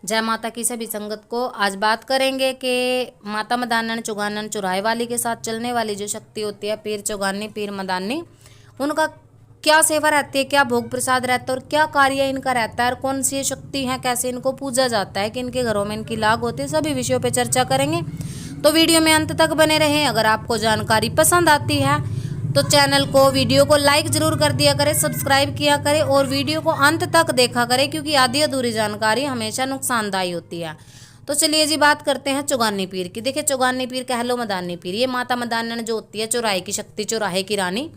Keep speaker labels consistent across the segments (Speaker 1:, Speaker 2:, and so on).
Speaker 1: जय माता की सभी संगत को। आज बात करेंगे कि माता मदानन चुगानन चुराहे वाली के साथ चलने वाली जो शक्ति होती है, पीर चुगानी पीर मदानी, उनका क्या सेवा रहती है, क्या भोग प्रसाद रहता है और क्या कार्य इनका रहता है और कौन सी शक्ति है, कैसे इनको पूजा जाता है, कि इनके घरों में इनकी लाग होती है, सभी विषयों पर चर्चा करेंगे। तो वीडियो में अंत तक बने रहें। अगर आपको जानकारी पसंद आती है तो चैनल को, वीडियो को लाइक जरूर कर दिया करें, सब्सक्राइब किया करें और वीडियो को अंत तक देखा करें, क्योंकि आधी अधूरी जानकारी हमेशा नुकसानदायी होती है। तो चलिए जी, बात करते हैं चुगानी पीर की। देखिए, चुगानी पीर कह लो मदानी पीर, ये माता मदानन जो होती है, चौराहे की शक्ति, चौराहे की रानी,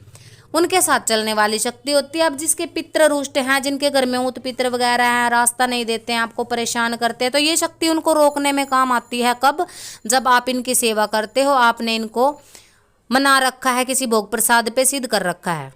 Speaker 1: उनके साथ चलने वाली शक्ति होती है। अब जिसके पितृ रुष्ट हैं, जिनके घर में ऊत पितृ वगैरह हैं, रास्ता नहीं देते हैं, आपको परेशान करते हैं, तो ये शक्ति उनको रोकने में काम आती है। कब? जब आप इनकी सेवा करते हो, आपने इनको मना रखा है, किसी भोग प्रसाद पे सिद्ध कर रखा है,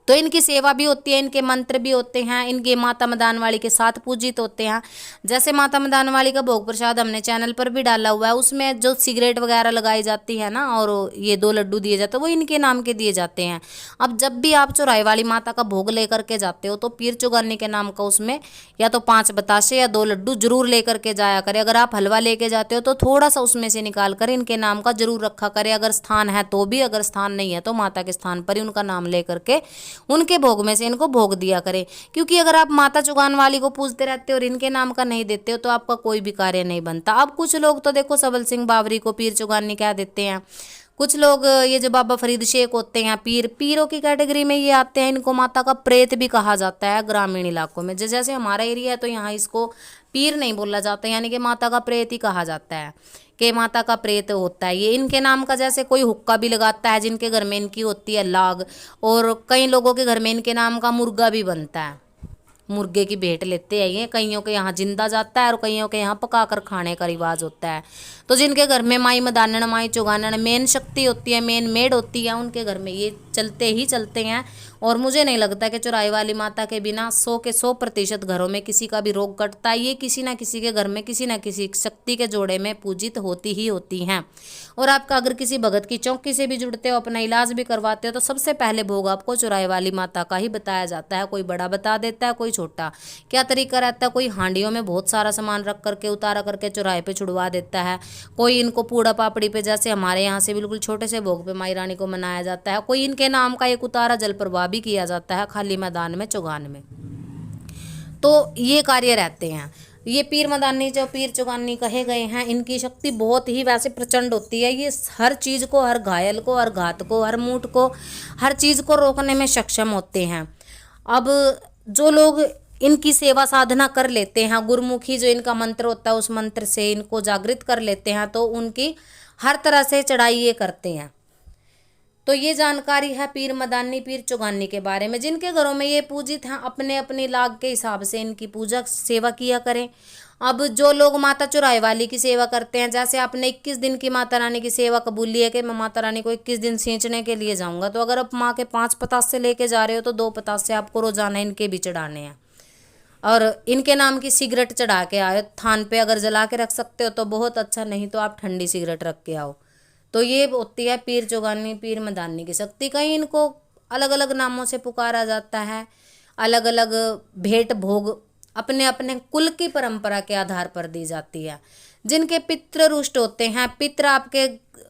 Speaker 1: तो इनकी सेवा भी होती है, इनके मंत्र भी होते हैं, इनके माता मदान वाली के साथ पूजित होते हैं। जैसे माता मदान वाली का भोग प्रसाद हमने चैनल पर भी डाला हुआ है, उसमें जो सिगरेट वगैरह लगाई जाती है ना, और ये 2 लड्डू दिए जाते हैं, वो इनके नाम के दिए जाते हैं। अब जब भी आप चौराहे वाली माता का भोग लेकर के जाते हो तो पीर चुगानी के नाम का उसमें या तो 5 बताशे या 2 लड्डू जरूर लेकर के जाया करें। अगर आप हलवा लेके जाते हो तो थोड़ा सा उसमें से निकाल कर इनके नाम का जरूर रखा करें, अगर स्थान है तो भी, अगर स्थान नहीं है तो माता के स्थान पर ही उनका नाम लेकर के उनके भोग में से इनको भोग दिया करें। क्योंकि अगर आप माता चुगान वाली को पूजते रहते हो और इनके नाम का नहीं देते हो तो आपका कोई भी कार्य नहीं बनता। अब कुछ लोग तो देखो सबल सिंह बावरी को पीर चुगानी कह देते हैं, कुछ लोग ये जो बाबा फरीद शेख होते हैं, पीरों की कैटेगरी में ये आते हैं। इनको माता का प्रेत भी कहा जाता है ग्रामीण इलाकों में। जैसे हमारा एरिया है तो यहाँ इसको पीर नहीं बोला जाता, यानी कि माता का प्रेत ही कहा जाता है, कि माता का प्रेत होता है ये इनके नाम का। जैसे कोई हुक्का भी लगाता है जिनके घर में इनकी होती है लाग, और कई लोगों के घर में इनके नाम का मुर्गा भी बनता है, मुर्गे की भेंट लेते हैं ये। कईयों के यहाँ जिंदा जाता है और कईयों के यहाँ पकाकर खाने का रिवाज होता है। तो जिनके घर में माई मदानन माई चुगानन मेन शक्ति होती है, मेन मेड होती है, उनके घर में ये चलते ही चलते हैं। और मुझे नहीं लगता कि चौराहे वाली माता के बिना 100 के 100% घरों में किसी का भी रोग कटता है। ये किसी ना किसी के घर में किसी ना किसी शक्ति के जोड़े में पूजित होती ही होती हैं। और आपका अगर किसी भगत की चौकी से भी जुड़ते हो, अपना इलाज भी करवाते हो, तो सबसे पहले भोग आपको चौराहे वाली माता का ही बताया जाता है। कोई बड़ा बता देता है, कोई छोटा। क्या तरीका रहता है? कोई हांडियों में बहुत सारा सामान रख करके उतारा करके चौराहे पे छुड़वा देता है, कोई इनको पूड़ा पापड़ी पे, जैसे हमारे यहाँ से बिल्कुल छोटे से भोग पे माई रानी को मनाया जाता है, कोई इनके नाम का एक उतारा जल प्रवाह भी किया जाता है खाली मैदान में, चुगान में। तो ये कार्य रहते हैं। ये पीर मदानी जो पीर चुगानी कहे गए हैं, इनकी शक्ति बहुत ही वैसे प्रचंड होती है। ये हर चीज़ को, हर घायल को, हर घात को, हर मूठ को, हर चीज़ को रोकने में सक्षम होते हैं। अब जो लोग इनकी सेवा साधना कर लेते हैं, गुरुमुखी जो इनका मंत्र होता है उस मंत्र से इनको जागृत कर लेते हैं, तो उनकी हर तरह से चढ़ाई ये करते हैं। तो ये जानकारी है पीर मदानी पीर चुगानी के बारे में। जिनके घरों में ये पूजित हैं, अपने अपनी लाग के हिसाब से इनकी पूजा सेवा किया करें। अब जो लोग माता चौराहे वाली की सेवा करते हैं, जैसे आपने 21 दिन की माता रानी की सेवा कबूली है कि मैं माता रानी को 21 दिन सींचने के लिए जाऊंगा, तो अगर आप माँ के 5 पतासे लेके जा रहे हो तो 2 पतासे आपको रोजाना इनके भी चढ़ाने हैं। और इनके नाम की सिगरेट चढ़ा के आए थान पे, अगर जला के रख सकते हो तो बहुत अच्छा, नहीं तो आप ठंडी सिगरेट रख के आओ। तो ये होती है पीर चुगानी पीर मदानी की शक्ति। कहीं इनको अलग अलग नामों से पुकारा जाता है, अलग अलग भेंट भोग अपने अपने कुल की परंपरा के आधार पर दी जाती है। जिनके पितृ रुष्ट होते हैं, पितृ आपके,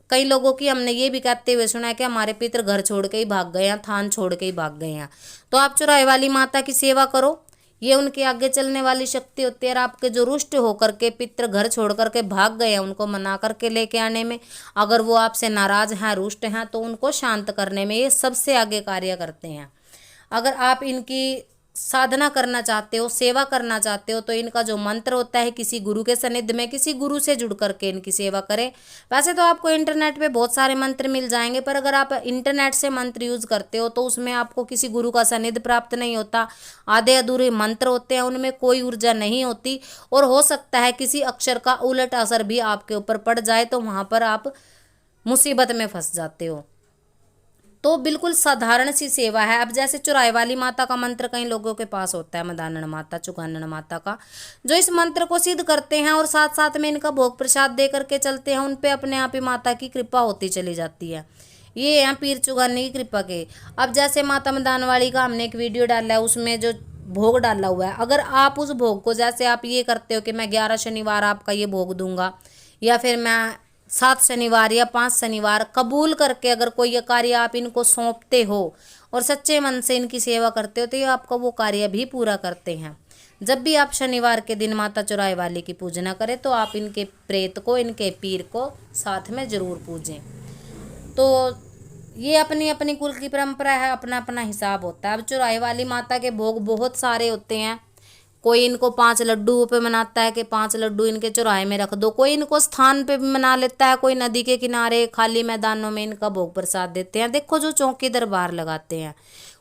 Speaker 1: कई लोगों की हमने ये भी कहते हुए सुना है कि हमारे पितृ घर छोड़ के ही भाग गए हैं, थान छोड़ के ही भाग गए हैं, तो आप चौराहे वाली माता की सेवा करो। ये उनके आगे चलने वाली शक्ति होती है। और आपके जो रुष्ट होकर के पितृ घर छोड़ करके भाग गए हैं, उनको मना करके लेके आने में, अगर वो आपसे नाराज हैं, रुष्ट हैं, तो उनको शांत करने में ये सबसे आगे कार्य करते हैं। अगर आप इनकी साधना करना चाहते हो, सेवा करना चाहते हो, तो इनका जो मंत्र होता है, किसी गुरु के सानिध्य में, किसी गुरु से जुड़ करके इनकी सेवा करें। वैसे तो आपको इंटरनेट पे बहुत सारे मंत्र मिल जाएंगे, पर अगर आप इंटरनेट से मंत्र यूज करते हो तो उसमें आपको किसी गुरु का सानिध्य प्राप्त नहीं होता। आधे अधूरे मंत्र होते हैं, उनमें कोई ऊर्जा नहीं होती, और हो सकता है किसी अक्षर का उलट असर भी आपके ऊपर पड़ जाए, तो वहां पर आप मुसीबत में फंस जाते हो। तो बिल्कुल साधारण सी सेवा है। अब जैसे चौराहे वाली माता का मंत्र कई लोगों के पास होता है, मदानन माता चुगानन माता का, जो इस मंत्र को सिद्ध करते हैं और साथ साथ में इनका भोग प्रसाद दे करके चलते हैं, उन पे अपने आप ही माता की कृपा होती चली जाती है। ये है पीर चुगानी की कृपा के। अब जैसे माता मदान वाली का हमने एक वीडियो डाला है, उसमें जो भोग डाला हुआ है, अगर आप उस भोग को, जैसे आप ये करते हो कि मैं 11 शनिवार आपका ये भोग दूंगा, या फिर मैं 7 शनिवार या 5 शनिवार कबूल करके अगर कोई ये कार्य आप इनको सौंपते हो और सच्चे मन से इनकी सेवा करते हो, तो ये आपका वो कार्य भी पूरा करते हैं। जब भी आप शनिवार के दिन माता चौराहे वाली की पूजना करें तो आप इनके प्रेत को, इनके पीर को साथ में जरूर पूजें। तो ये अपनी अपनी कुल की परंपरा है, अपना अपना हिसाब होता है। अब चौराहे वाली माता के भोग बहुत सारे होते हैं। कोई इनको 5 लड्डू पे मनाता है कि 5 लड्डू इनके चौराहे में रख दो, कोई इनको स्थान पे भी मना लेता है, कोई नदी के किनारे खाली मैदानों में इनका भोग प्रसाद देते हैं। देखो जो चौकी दरबार लगाते हैं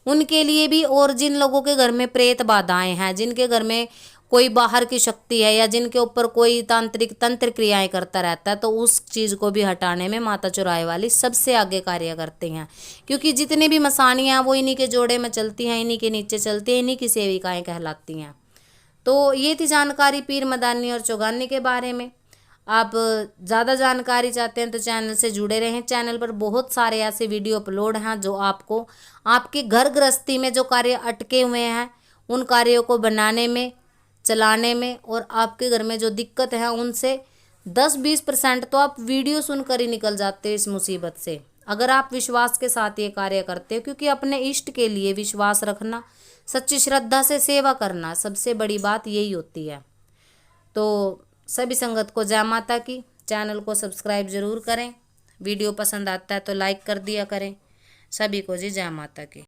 Speaker 1: उनके लिए भी, और जिन लोगों के घर में प्रेत बाधाएं हैं, जिनके घर में कोई बाहर की शक्ति है या जिनके ऊपर कोई तांत्रिक तंत्र क्रियाएं करता रहता है, तो उस चीज़ को भी हटाने में माता चौराहे वाली सबसे आगे कार्य करते हैं। क्योंकि जितनी भी मसानियाँ वो इन्हीं के जोड़े में चलती हैं, इन्हीं के नीचे चलती हैं, इन्हीं की सेविकाएं कहलाती हैं। तो ये थी जानकारी पीर मदानी और चौगानी के बारे में। आप ज़्यादा जानकारी चाहते हैं तो चैनल से जुड़े रहें। चैनल पर बहुत सारे ऐसे वीडियो अपलोड हैं जो आपको आपके घर गृहस्थी में जो कार्य अटके हुए हैं उन कार्यों को बनाने में, चलाने में, और आपके घर में जो दिक्कत है उनसे 10-20% तो आप वीडियो सुनकर ही निकल जाते हो इस मुसीबत से, अगर आप विश्वास के साथ ये कार्य करते हो। क्योंकि अपने इष्ट के लिए विश्वास रखना, सच्ची श्रद्धा से सेवा करना, सबसे बड़ी बात यही होती है। तो सभी संगत को जय माता की। चैनल को सब्सक्राइब जरूर करें, वीडियो पसंद आता है तो लाइक कर दिया करें। सभी को जी जय माता की।